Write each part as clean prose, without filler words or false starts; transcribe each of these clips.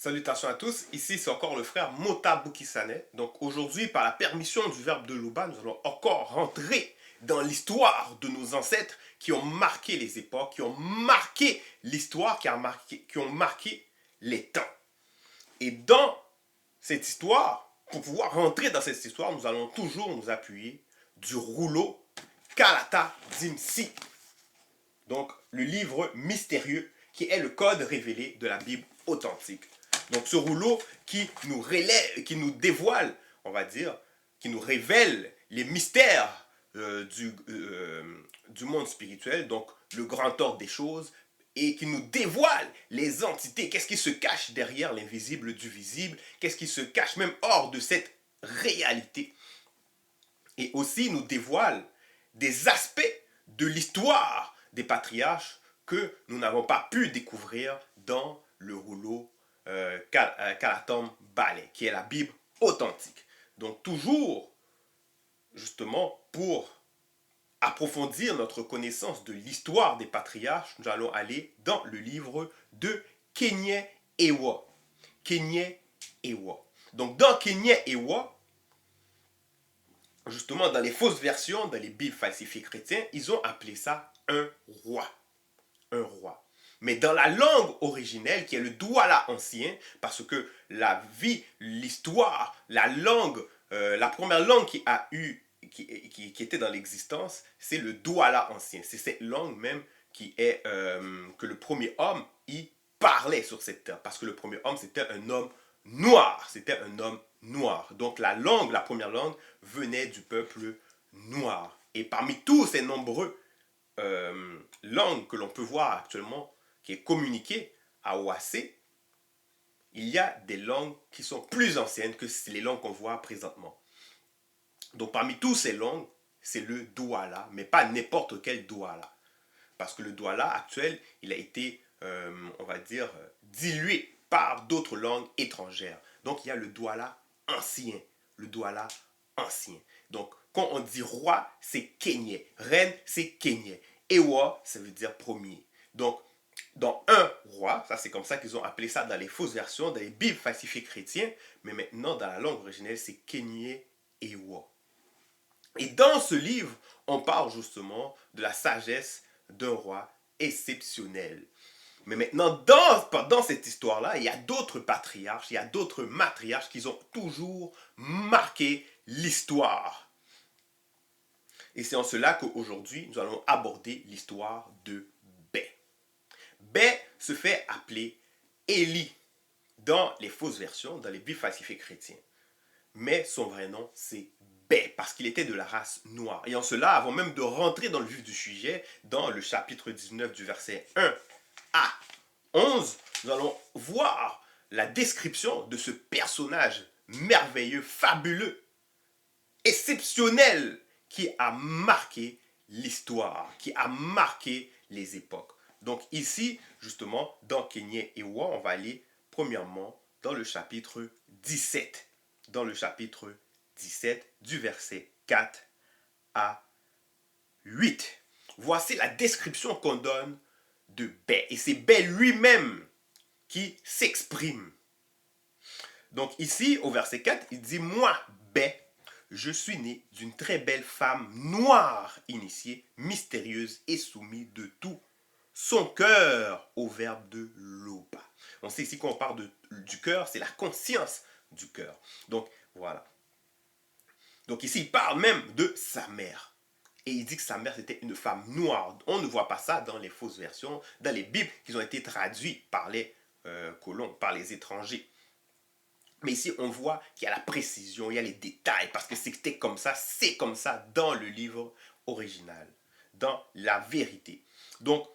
Salutations à tous, ici c'est encore le frère Mota Boukissane. Donc aujourd'hui, par la permission du verbe de Luba, nous allons encore rentrer dans l'histoire de nos ancêtres qui ont marqué les époques, qui ont marqué l'histoire, qui ont marqué les temps. Et dans cette histoire, pour pouvoir rentrer dans cette histoire, nous allons toujours nous appuyer du rouleau Kalata Dimsi. Donc le livre mystérieux qui est le code révélé de la Bible authentique. Donc ce rouleau qui nous dévoile, on va dire, qui nous révèle les mystères du monde spirituel, donc le grand ordre des choses, et qui nous dévoile les entités, qu'est-ce qui se cache derrière l'invisible du visible, qu'est-ce qui se cache même hors de cette réalité, et aussi nous dévoile des aspects de l'histoire des patriarches que nous n'avons pas pu découvrir dans le rouleau Kalatom Ballet, qui est la Bible authentique. Donc toujours, justement, pour approfondir notre connaissance de l'histoire des patriarches, nous allons aller dans le livre de Kenyé Ewa. Kenyé Ewa. Donc dans Kenyé Ewa, justement dans les fausses versions, dans les Bibles falsifiées chrétiennes, ils ont appelé ça un roi. Un roi. Mais dans la langue originelle, qui est le Douala ancien, parce que la vie, l'histoire, la langue, la première langue qui était dans l'existence, c'est le Douala ancien. C'est cette langue même qui est que le premier homme y parlait sur cette terre, parce que le premier homme c'était un homme noir, c'était un homme noir. Donc la langue, la première langue, venait du peuple noir. Et parmi tous ces nombreux langue que l'on peut voir actuellement, qui est communiquée à OAC, il y a des langues qui sont plus anciennes que les langues qu'on voit présentement. Donc parmi toutes ces langues, c'est le Douala, mais pas n'importe quel Douala. Parce que le Douala actuel, il a été, on va dire, dilué par d'autres langues étrangères. Donc il y a le Douala ancien. Le Douala ancien. Donc quand on dit roi, c'est Kenyé. Reine, c'est Kenyé. Ewa, ça veut dire premier. Donc, dans un roi, ça c'est comme ça qu'ils ont appelé ça dans les fausses versions, dans les Bibles falsifiées chrétiennes, mais maintenant dans la langue originelle, c'est Kenyé Ewa. Et dans ce livre, on parle justement de la sagesse d'un roi exceptionnel. Mais maintenant, dans cette histoire-là, il y a d'autres patriarches, il y a d'autres matriarches qui ont toujours marqué l'histoire. Et c'est en cela qu'aujourd'hui, nous allons aborder l'histoire de Bé. Bé se fait appeler Élie dans les fausses versions, dans les Bibles falsifiées chrétiennes. Mais son vrai nom, c'est Bé, parce qu'il était de la race noire. Et en cela, avant même de rentrer dans le vif du sujet, dans le chapitre 19 du verset 1 à 11, nous allons voir la description de ce personnage merveilleux, fabuleux, exceptionnel, qui a marqué l'histoire, qui a marqué les époques. Donc ici, justement, dans Kenyé Ewa, on va aller premièrement dans le chapitre 17. Dans le chapitre 17 du verset 4 à 8. Voici la description qu'on donne de Bé. Et c'est Bé lui-même qui s'exprime. Donc ici, au verset 4, il dit « Moi, Bé, je suis né d'une très belle femme noire, initiée, mystérieuse et soumise de tout son cœur au verbe de Loba. » On sait ici qu'on parle du cœur, c'est la conscience du cœur. Donc voilà. Donc ici, il parle même de sa mère. Et il dit que sa mère c'était une femme noire. On ne voit pas ça dans les fausses versions, dans les Bibles qui ont été traduites par les colons, par les étrangers. Mais ici, on voit qu'il y a la précision, il y a les détails, parce que c'était comme ça, c'est comme ça dans le livre original, dans la vérité. Donc,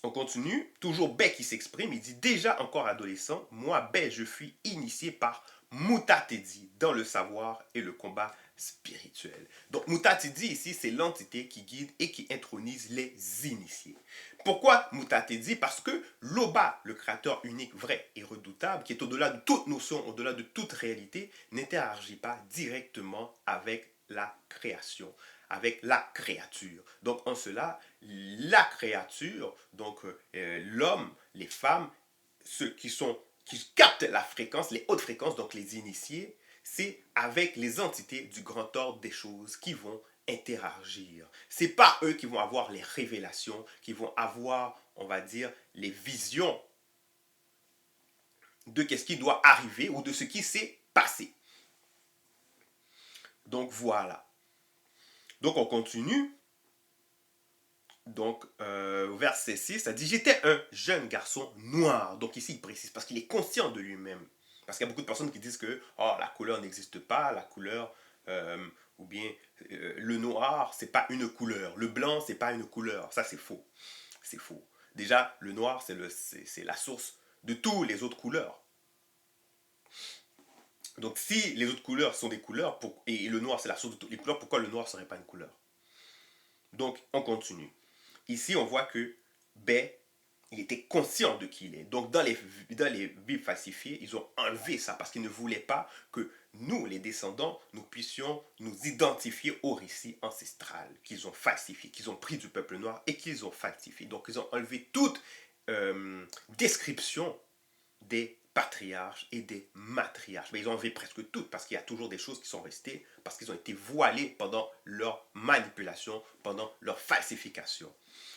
on continue, toujours Bé qui s'exprime, il dit « Déjà encore adolescent, moi, Bé, je fus initié par Mutatedi dans le savoir et le combat spirituel. » Donc, Mutatedi ici, c'est l'entité qui guide et qui intronise les initiés. Pourquoi Mutatedi? Parce que Loba, le créateur unique, vrai et redoutable, qui est au-delà de toute notion, au-delà de toute réalité, n'interagit pas directement avec la création, avec la créature. Donc en cela, la créature, donc l'homme, les femmes, ceux qui sont qui captent la fréquence, les hautes fréquences, donc les initiés, c'est avec les entités du grand ordre des choses qui vont interagir. C'est pas eux qui vont avoir les révélations, qui vont avoir, on va dire, les visions de ce qui doit arriver ou de ce qui s'est passé. Donc voilà. Donc on continue. Donc, verset 6, ça dit, j'étais un jeune garçon noir. Donc ici, il précise, parce qu'il est conscient de lui-même. Parce qu'il y a beaucoup de personnes qui disent que oh, la couleur n'existe pas, la couleur, ou bien le noir, c'est pas une couleur. Le blanc, c'est pas une couleur. Ça, c'est faux. C'est faux. Déjà, le noir, c'est la source de toutes les autres couleurs. Donc, si les autres couleurs sont des couleurs, et le noir, c'est la source de toutes les couleurs, pourquoi le noir ne serait pas une couleur? Donc, on continue. Ici, on voit que B, il était conscient de qui il est. Donc, dans les Bibles falsifiées, ils ont enlevé ça parce qu'ils ne voulaient pas que nous, les descendants, nous puissions nous identifier au récit ancestral qu'ils ont falsifié, qu'ils ont pris du peuple noir et qu'ils ont falsifié. Donc, ils ont enlevé toute description des patriarches et des matriarches. Mais ils ont enlevé presque toutes parce qu'il y a toujours des choses qui sont restées parce qu'ils ont été voilés pendant leur manipulation, pendant leur falsification.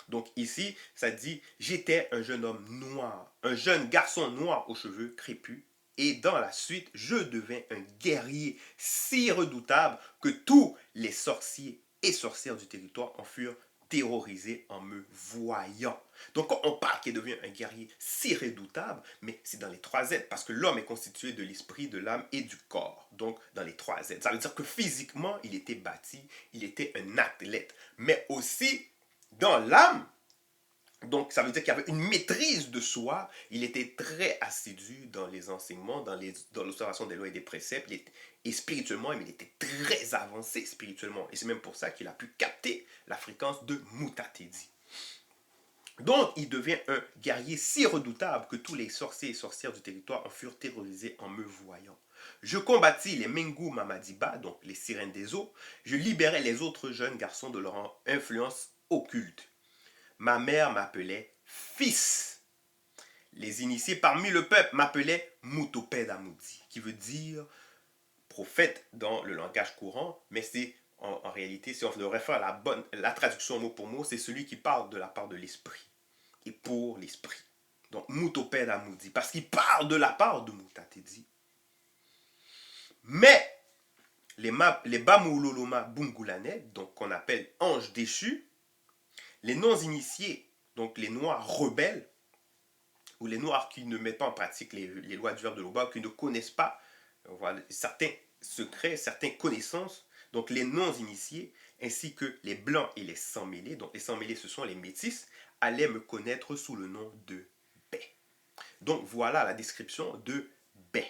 Donc ici, ça dit, j'étais un jeune homme noir, un jeune garçon noir aux cheveux crépus, et dans la suite, je devins un guerrier si redoutable que tous les sorciers et sorcières du territoire en furent terrorisés en me voyant. Donc quand on parle qu'il devient un guerrier si redoutable, mais c'est dans les 3 Z, parce que l'homme est constitué de l'esprit, de l'âme et du corps. Donc dans les 3 Z. Ça veut dire que physiquement, il était bâti, il était un athlète, mais aussi dans l'âme. Donc, ça veut dire qu'il y avait une maîtrise de soi. Il était très assidu dans les enseignements, dans l'observation des lois et des préceptes. Et spirituellement, il était très avancé spirituellement. Et c'est même pour ça qu'il a pu capter la fréquence de Mutatedi. Donc, il devient un guerrier si redoutable que tous les sorciers et sorcières du territoire en furent terrorisés en me voyant. Je combattis les Mengu Mamadiba, donc les sirènes des eaux. Je libérai les autres jeunes garçons de leur influence occulte. Ma mère m'appelait fils. Les initiés parmi le peuple m'appelaient Mutoped Amoudi, qui veut dire prophète dans le langage courant, mais c'est en réalité, si on devrait faire la traduction mot pour mot, c'est celui qui parle de la part de l'esprit et pour l'esprit. Donc Mutoped Amoudi, parce qu'il parle de la part de Mutatedi. Mais les Bamouloloma Bungulane, donc qu'on appelle anges déchus, les non-initiés, donc les noirs rebelles, ou les noirs qui ne mettent pas en pratique les lois du verbe de l'Oba, qui ne connaissent pas voilà, certains secrets, certaines connaissances, donc les non-initiés, ainsi que les blancs et les sans-mêlés, donc les sans-mêlés ce sont les métis, allaient me connaître sous le nom de Bé. Donc voilà la description de Bé,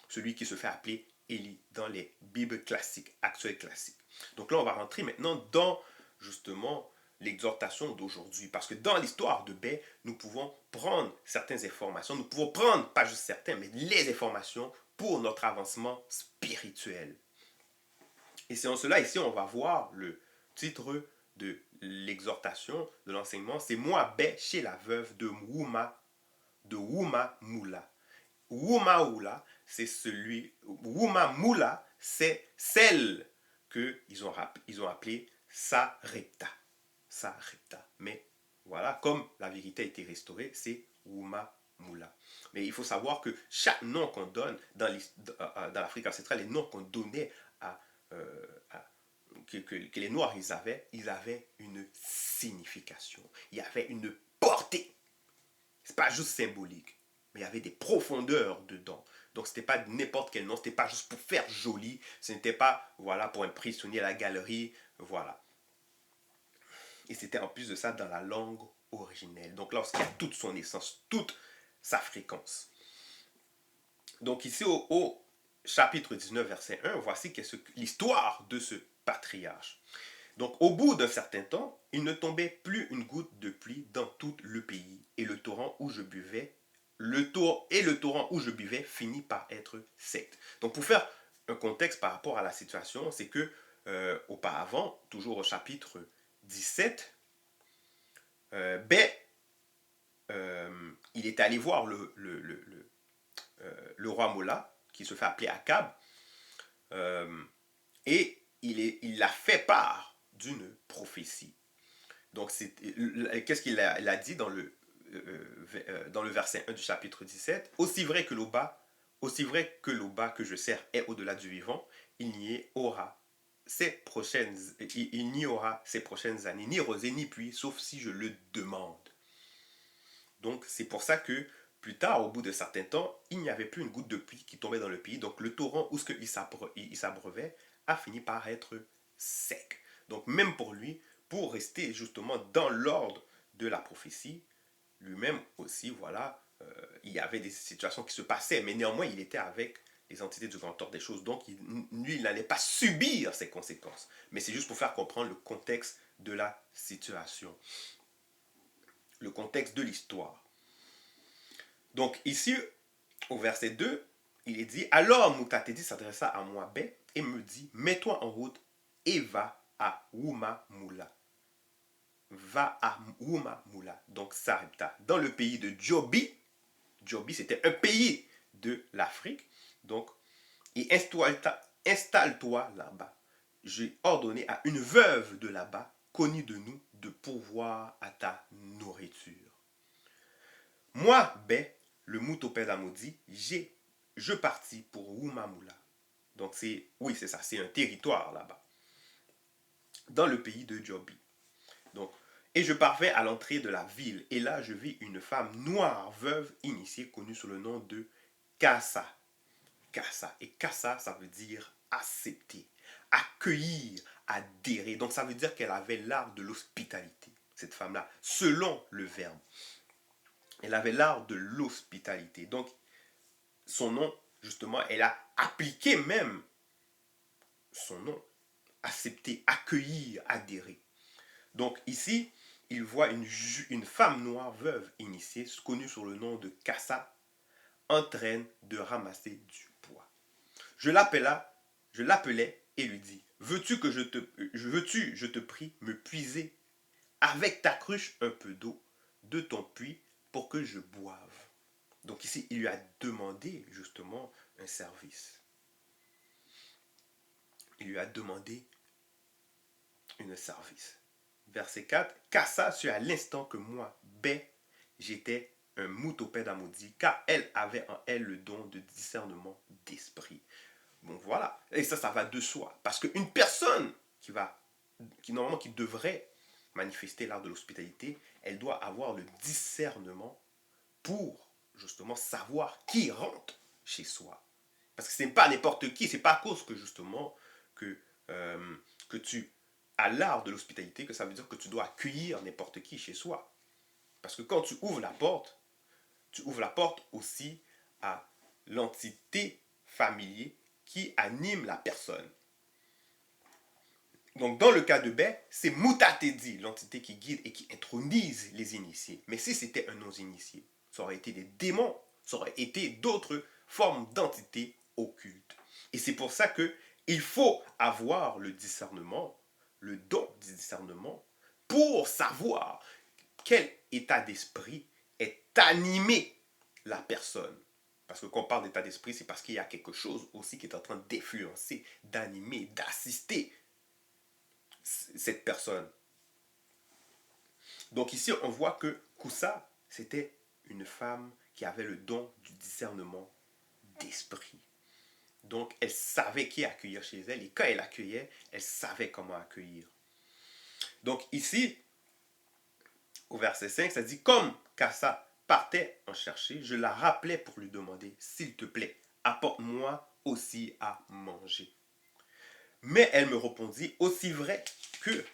celui qui se fait appeler Élie dans les Bibles classiques, actuelles classiques. Donc là on va rentrer maintenant dans justement l'exhortation d'aujourd'hui. Parce que dans l'histoire de Bé, nous pouvons prendre certaines informations, nous pouvons prendre, pas juste certaines, mais les informations pour notre avancement spirituel. Et c'est en cela, ici, on va voir le titre de l'exhortation, de l'enseignement, c'est Moi Bé chez la veuve de Wuma Moula. Wuma Moula, c'est celui, Wuma Moula, c'est celle qu'ils ont appelée Sarepta. Sarepta. Mais voilà, comme la vérité a été restaurée, c'est Wuma Moula. Mais il faut savoir que chaque nom qu'on donne dans l'Afrique ancestrale, les noms qu'on donnait que les Noirs ils avaient une signification. Il y avait une portée. C'est pas juste symbolique, mais il y avait des profondeurs dedans. Donc c'était pas n'importe quel nom, c'était pas juste pour faire joli, ce n'était pas voilà pour impressionner la galerie, voilà. Et c'était en plus de ça dans la langue originelle. Donc lorsqu'il y a toute son essence, toute sa fréquence. Donc ici au chapitre 19, verset 1, voici l'histoire de ce patriarche. Donc au bout d'un certain temps, il ne tombait plus une goutte de pluie dans tout le pays. Et le torrent où je buvais, le torrent où je buvais finit par être sec. Donc pour faire un contexte par rapport à la situation, c'est que auparavant, toujours au chapitre 17, il est allé voir le roi Mola, qui se fait appeler Akab, et il a fait part d'une prophétie. Donc, qu'est-ce qu'il a dit dans le verset 1 du chapitre 17? Aussi vrai que l'aube que je sers est au-delà du vivant, il n'y aura ces prochaines années ni rosée ni pluie, sauf si je le demande. Donc, c'est pour ça que plus tard, au bout de certains temps, il n'y avait plus une goutte de pluie qui tombait dans le pays. Donc, le torrent où il s'abreuvait a fini par être sec. Donc, même pour lui, pour rester justement dans l'ordre de la prophétie, lui-même aussi, voilà, il y avait des situations qui se passaient, mais néanmoins, il était avec les entités du grand ordre des choses. Donc, lui, il n'allait pas subir ces conséquences. Mais c'est juste pour faire comprendre le contexte de la situation, le contexte de l'histoire. Donc, ici, au verset 2, il est dit, alors Moutatedi s'adressa à Moabé et me dit, mets-toi en route et va à Wuma-Moula. Va à Wuma-Moula, donc Sarepta, dans le pays de Djobi. Djobi, c'était un pays de l'Afrique. Donc, et installe-toi là-bas. J'ai ordonné à une veuve de là-bas, connue de nous, de pourvoir à ta nourriture. Moi, Bé, le Moutopède maudit, je partis pour Wuma-Moula. Donc, oui, c'est ça, c'est un territoire là-bas, dans le pays de Djobi. Donc, et je parvins à l'entrée de la ville, et là, je vis une femme noire, veuve, initiée, connue sous le nom de Kassa. Kassa. Et Kassa, ça veut dire accepter, accueillir, adhérer. Donc, ça veut dire qu'elle avait l'art de l'hospitalité, cette femme-là, selon le verbe. Elle avait l'art de l'hospitalité. Donc, son nom, justement, elle a appliqué même son nom. Accepter, accueillir, adhérer. Donc, ici, il voit une femme noire veuve initiée, connue sous le nom de Kassa, en train de ramasser du bois. Je l'appelai et lui dis, veux-tu, je te prie, me puiser avec ta cruche un peu d'eau de ton puits pour que je boive. Donc ici, il lui a demandé justement un service. Il lui a demandé un service. Verset 4. Kassa sut à l'instant que moi, Bé, j'étais un moutopède maudit, car elle avait en elle le don de discernement d'esprit. Donc voilà. Et ça va de soi. Parce qu'une personne normalement, qui devrait manifester l'art de l'hospitalité, elle doit avoir le discernement pour justement savoir qui rentre chez soi. Parce que ce n'est pas n'importe qui, c'est pas à cause que justement que tu as l'art de l'hospitalité que ça veut dire que tu dois accueillir n'importe qui chez soi. Parce que quand tu ouvres la porte aussi à l'entité familière qui anime la personne. Donc, dans le cas de Bé, c'est Moutatedi, l'entité qui guide et qui intronise les initiés. Mais si c'était un non-initié, ça aurait été des démons, ça aurait été d'autres formes d'entités occultes. Et c'est pour ça qu'il faut avoir le discernement, le don du discernement, pour savoir quel état d'esprit est animé la personne. Parce que quand on parle d'état d'esprit, c'est parce qu'il y a quelque chose aussi qui est en train d'influencer, d'animer, d'assister cette personne. Donc ici, on voit que Koussa, c'était une femme qui avait le don du discernement d'esprit. Donc, elle savait qui accueillir chez elle. Et quand elle accueillait, elle savait comment accueillir. Donc ici, au verset 5, ça dit, comme Kassa partait en chercher, je la rappelais pour lui demander, s'il te plaît, apporte-moi aussi à manger. Mais elle me répondit, aussi vrai que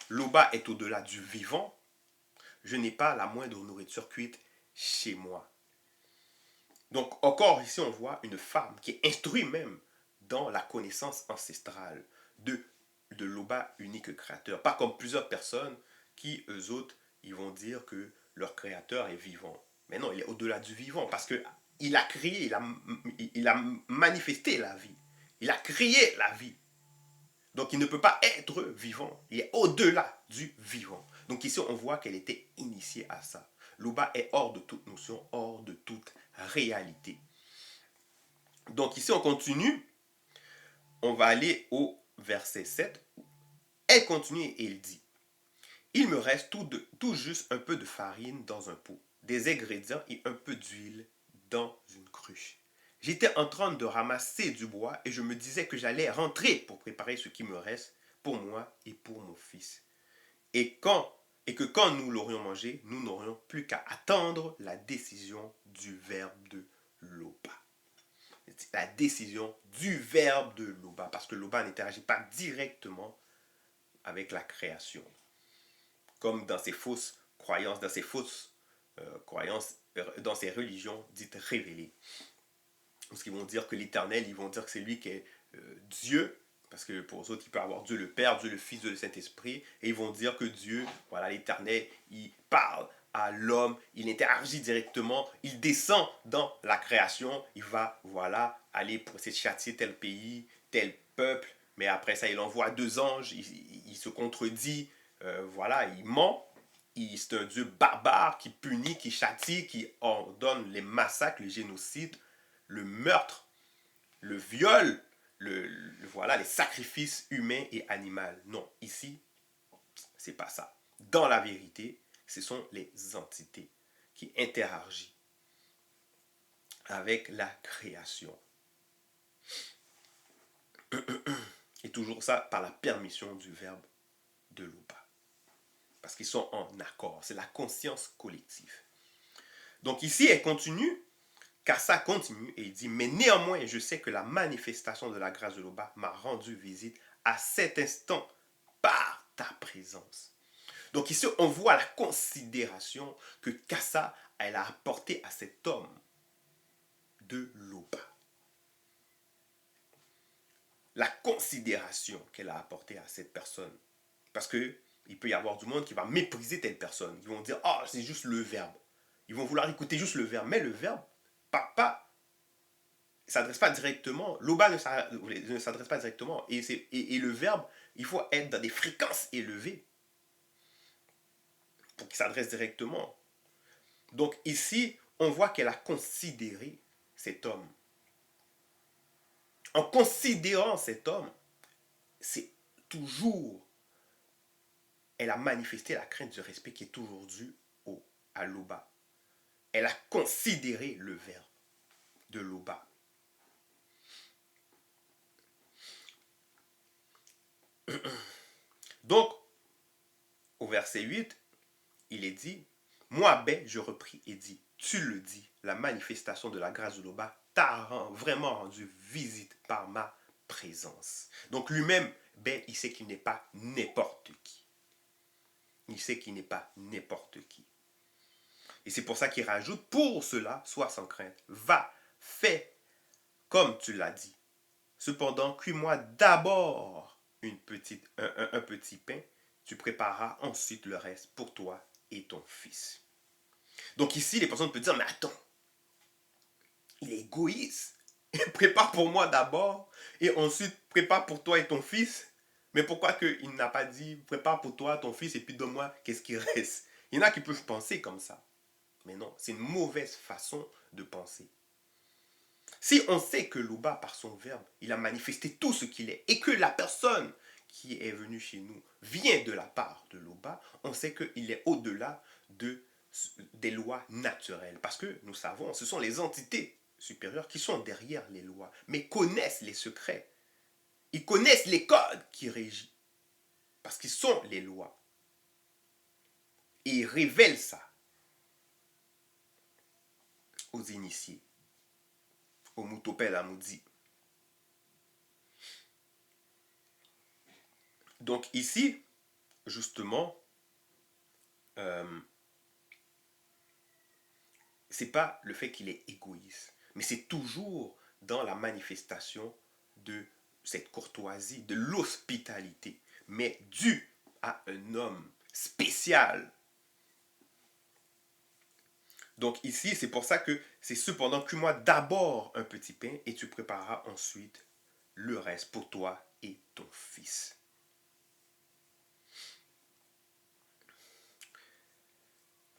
l'Oba est au-delà du vivant, je n'ai pas la moindre nourriture cuite chez moi. Donc encore ici, on voit une femme qui est instruite même dans la connaissance ancestrale de l'Oba unique créateur. Pas comme plusieurs personnes qui, eux autres, ils vont dire que leur créateur est vivant. Mais non, il est au-delà du vivant parce qu'il a créé, il a manifesté la vie. Il a créé la vie. Donc il ne peut pas être vivant. Il est au-delà du vivant. Donc ici, on voit qu'elle était initiée à ça. Loba est hors de toute notion, hors de toute réalité. Donc ici, on continue. On va aller au verset 7. Elle continue et elle dit, il me reste tout juste un peu de farine dans un pot, des ingrédients et un peu d'huile dans une cruche. J'étais en train de ramasser du bois et je me disais que j'allais rentrer pour préparer ce qui me reste pour moi et pour mon fils. Et que quand nous l'aurions mangé, nous n'aurions plus qu'à attendre la décision du verbe de Loba. La décision du verbe de Loba, parce que Loba n'interagit pas directement avec la création, comme dans ces fausses croyances, dans ces religions dites révélées. Parce qu'ils vont dire que l'Éternel, ils vont dire que c'est lui qui est Dieu, parce que pour eux autres, il peut avoir Dieu le Père, Dieu le Fils, Dieu le Saint-Esprit, et ils vont dire que Dieu, voilà, l'Éternel, il parle à l'homme, il interagit directement, il descend dans la création, il va, voilà, aller pour essayer de châtier tel pays, tel peuple, mais après ça, il envoie 2 anges, il se contredit, voilà, il ment, c'est un Dieu barbare qui punit, qui châtie, qui ordonne les massacres, les génocides, le meurtre, le viol, voilà, les sacrifices humains et animaux. Non, ici, c'est pas ça. Dans la vérité, ce sont les entités qui interagissent avec la création. Et toujours ça par la permission du verbe de Loba. Parce qu'ils sont en accord. C'est la conscience collective. Donc ici, elle continue, car ça continue, et il dit, mais néanmoins, je sais que la manifestation de la grâce de Loba m'a rendu visite à cet instant par ta présence. Donc ici, on voit la considération que Kassa, elle a apportée à cet homme de Loba. La considération qu'elle a apportée à cette personne. Parce que il peut y avoir du monde qui va mépriser telle personne. Ils vont dire, ah, oh, c'est juste le verbe. Ils vont vouloir écouter juste le verbe. Mais le verbe, papa, ne s'adresse pas directement. Loba ne s'adresse pas directement. Et le verbe, il faut être dans des fréquences élevées pour qu'il s'adresse directement. Donc ici, on voit qu'elle a considéré cet homme. En considérant cet homme, c'est toujours, elle a manifesté la crainte du respect qui est toujours due à Loba. Elle a considéré le verbe de Loba. Donc, au verset 8, il est dit, moi, ben, je repris et dit, tu le dis, la manifestation de la grâce de Loba t'a vraiment rendu visite par ma présence. Donc lui-même, ben, il sait qu'il n'est pas n'importe qui. Il sait qu'il n'est pas n'importe qui. Et c'est pour ça qu'il rajoute, pour cela, sois sans crainte. Va, fais comme tu l'as dit. Cependant, cuis-moi d'abord un petit pain. Tu prépareras ensuite le reste pour toi et ton fils. Donc ici, les personnes peuvent dire, mais attends, il est égoïste. Prépare pour moi d'abord et ensuite prépare pour toi et ton fils. Mais pourquoi il n'a pas dit, prépare pour toi, ton fils et puis donne-moi qu'est-ce qui reste? Il y en a qui peuvent penser comme ça. Mais non, c'est une mauvaise façon de penser. Si on sait que Loba, par son verbe, il a manifesté tout ce qu'il est et que la personne qui est venue chez nous vient de la part de Loba, on sait qu'il est au-delà des lois naturelles. Parce que nous savons, ce sont les entités supérieures qui sont derrière les lois, mais connaissent les secrets. Ils connaissent les codes qui régissent. Parce qu'ils sont les lois. Et ils révèlent ça aux initiés, aux Moutopel Amoudi. Donc ici, justement, c'est pas le fait qu'il est égoïste, mais c'est toujours dans la manifestation de cette courtoisie, de l'hospitalité, mais due à un homme spécial. Donc ici, c'est pour ça que c'est cependant que moi d'abord un petit pain et tu prépareras ensuite le reste pour toi et ton fils.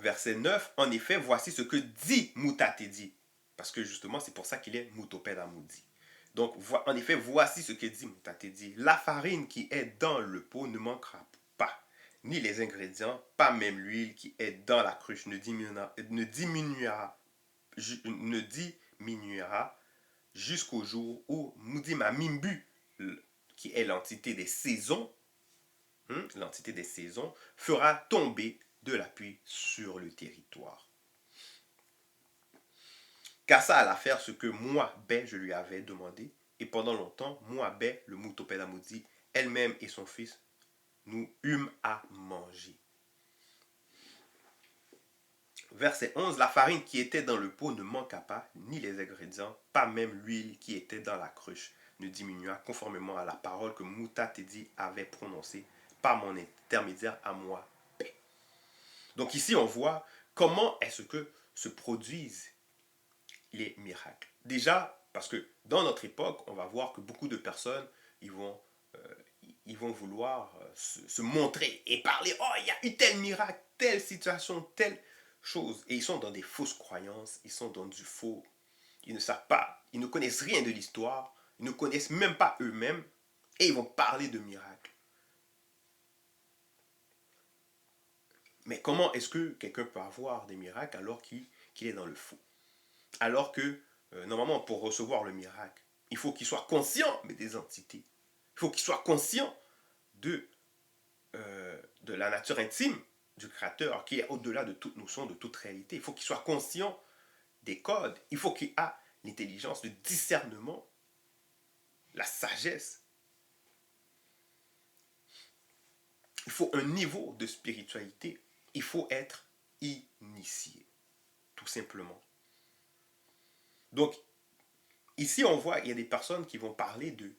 Verset 9, en effet, voici ce que dit Mutatedi. Parce que justement, c'est pour ça qu'il est Mutoped Amoudi. Donc, en effet, voici ce que dit Mutatedi. La farine qui est dans le pot ne manquera pas, ni les ingrédients, pas même l'huile qui est dans la cruche ne diminuera jusqu'au jour où Mudima Mimbu, qui est l'entité des saisons, fera tomber de la pluie sur le territoire. Car ça alla faire ce que moi, Bé, je lui avais demandé. Et pendant longtemps, moi, Bé, le Mutoped Amoudi, elle-même et son fils, nous eûmes à manger. Verset 11, la farine qui était dans le pot ne manqua pas, ni les ingrédients, pas même l'huile qui était dans la cruche ne diminua, conformément à la parole que Mutatedi avait prononcée par mon intermédiaire à moi, Bé. Donc ici, on voit comment est-ce que se produisent les miracles. Déjà, parce que dans notre époque, on va voir que beaucoup de personnes, ils vont vouloir se montrer et parler, oh, il y a eu tel miracle, telle situation, telle chose. Et ils sont dans des fausses croyances, ils sont dans du faux. Ils ne savent pas, ils ne connaissent rien de l'histoire, ils ne connaissent même pas eux-mêmes, et ils vont parler de miracles. Mais comment est-ce que quelqu'un peut avoir des miracles alors qu'il est dans le faux? Alors que, normalement, pour recevoir le miracle, il faut qu'il soit conscient mais des entités. Il faut qu'il soit conscient de la nature intime du Créateur, qui est au-delà de toute notion, de toute réalité. Il faut qu'il soit conscient des codes. Il faut qu'il ait l'intelligence, le discernement, la sagesse. Il faut un niveau de spiritualité. Il faut être initié, tout simplement. Donc, ici, on voit, il y a des personnes qui vont parler de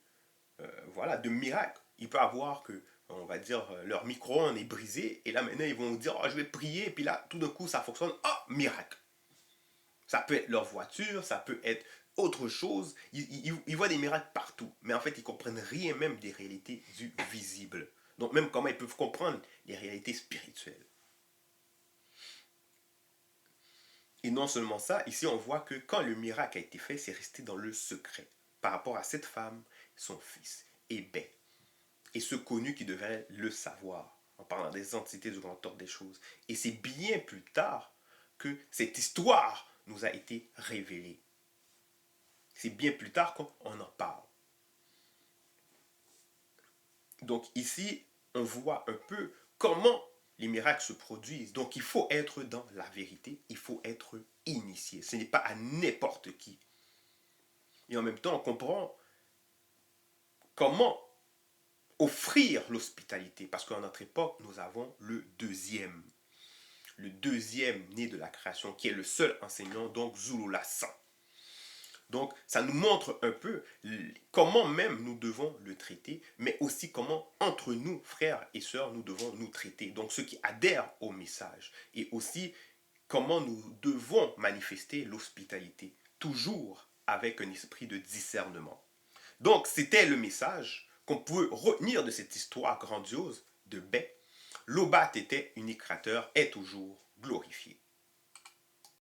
miracles. Il peut avoir que, on va dire, leur micro-ondes est brisé, et là, maintenant, ils vont dire, oh, je vais prier, et puis là, tout d'un coup, ça fonctionne. Oh, miracle. Ça peut être leur voiture, ça peut être autre chose. Ils voient des miracles partout, mais en fait, ils ne comprennent rien même des réalités du visible. Donc, même comment ils peuvent comprendre les réalités spirituelles. Et non seulement ça, ici on voit que quand le miracle a été fait, c'est resté dans le secret par rapport à cette femme, son fils et Bé. Et ce connu qui devrait le savoir en parlant des entités du grand ordre des choses. Et c'est bien plus tard que cette histoire nous a été révélée. C'est bien plus tard qu'on en parle. Donc ici, on voit un peu comment les miracles se produisent. Donc il faut être dans la vérité, il faut être initié. Ce n'est pas à n'importe qui. Et en même temps, on comprend comment offrir l'hospitalité. Parce qu'à notre époque, nous avons le deuxième né de la création, qui est le seul enseignant, donc Zululassan. Donc, ça nous montre un peu comment même nous devons le traiter, mais aussi comment entre nous, frères et sœurs, nous devons nous traiter. Donc, ceux qui adhèrent au message. Et aussi, comment nous devons manifester l'hospitalité, toujours avec un esprit de discernement. Donc, c'était le message qu'on pouvait retenir de cette histoire grandiose de Bé. L'Obat était unique créateur, est toujours glorifié.